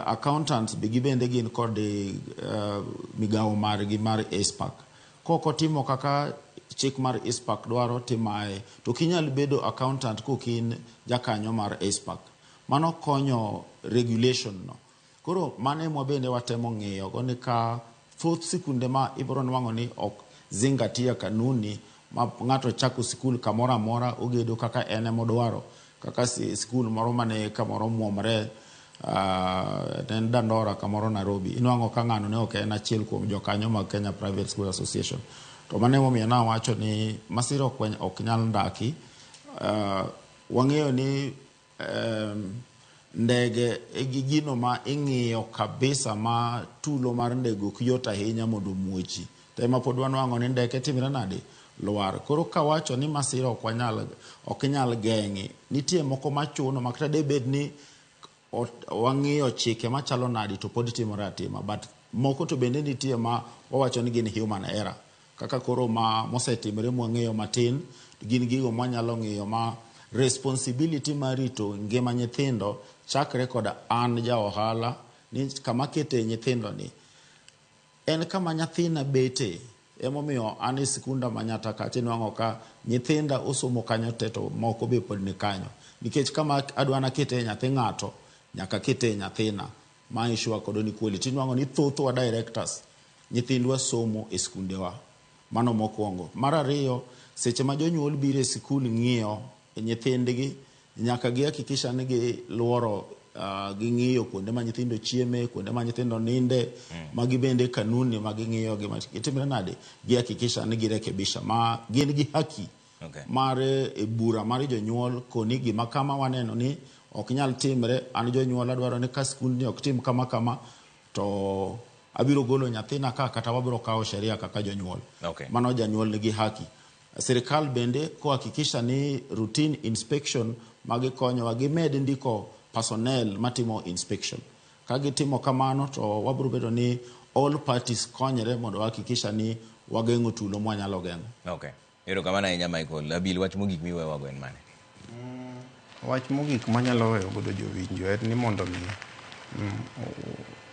accountants be gibende gin kod migawo margi mar ISPAC. Koko timo kaka chik mar ISPAC dwaro timae, to kinyal bedo accountant kokin jakanyo mar ISPAC. Mano konyo regulation no. Koro mane mwa bende watemo ng'iyo go ni ka thoth sikunde ma ibro nwang'o ni ok zingatia kanuni ma ng'ato chako sikul kamora mora ogedo kaka ene modwaro, kaka sikul moro mane kamoro muomre den Dandora kamoro Nairobi, inwang'o ka ng'ano ne ok en achiel kuom jokanyo mag Kenya Private School Association. To mane momiyo na wacho ni masira ok nyal ndaki. Wang'eyo ni ndege gi gino ma ing'iyo kabisa ma tulo mar ndege ok yot ahinya mondo muochi. Tema pod wanwang'o ni ndeke timre nade lwar. Koro kawacho ni masira ok nyal geng'i, nitie moko machuno makata debed ni wang'iyo chike machalo nadi to pod timore atima, but moko to bende nitie ma wawacho ni gin human error, kaka koro mosetimore mwang'eyo matin, gin gigo mwanyalo ng'iyo ma responsibility marito ngima nyithindo chakre koda an ja ohala, ni kama kete nyithindo ni en kama nyathina bete. Emomiyo an e sikunda manyata kache nwang'o ka nyithinda osomo kanyo teto moko be pod ni kanyo, nikech kama adwana kete nyathi ng'ato nyaka kete nyathina ma issue kodo ni quality. Nwang'o ni thoth wa directors nyithindwa somo e sikundewa. Mano mokwongo. Mar ariyo, seche ma jonyuol biro e sikul ng'iyo nyithindgi, nyaka gihakikisha ni giluoro ging'iyo kuonde ma nyithindo chieme, kuonde ma nyithindo ninde, magi bende kanuni magi ng'iyo gima itimre nade, gihakikisha ni girekebisha ma gin gi haki mar e bura mar jonyuol koni gima kama waneno ni ok nyal timre. An jonyuol adwaro ni ka skund ni ok tim kama to abiro golo nyathina ka, kata wabiro kawo sheria kaka jonyuol. Mano janyuol nigi haki. Sirikal bende ko hakikisha ni routine inspection magi konyo wa, gimed ndiko personnel matimo inspection. Kagi timo kamano to wabiro bedo ni all parties konyre mondo hakikisha ni wageng'o tulo mwanyalo geng'o. Ero kamana ahinya Michael. Abil, wach mogik miweyo wago en mane? Wach mogik manyalo weyo godo jowinjo en ni mondo mi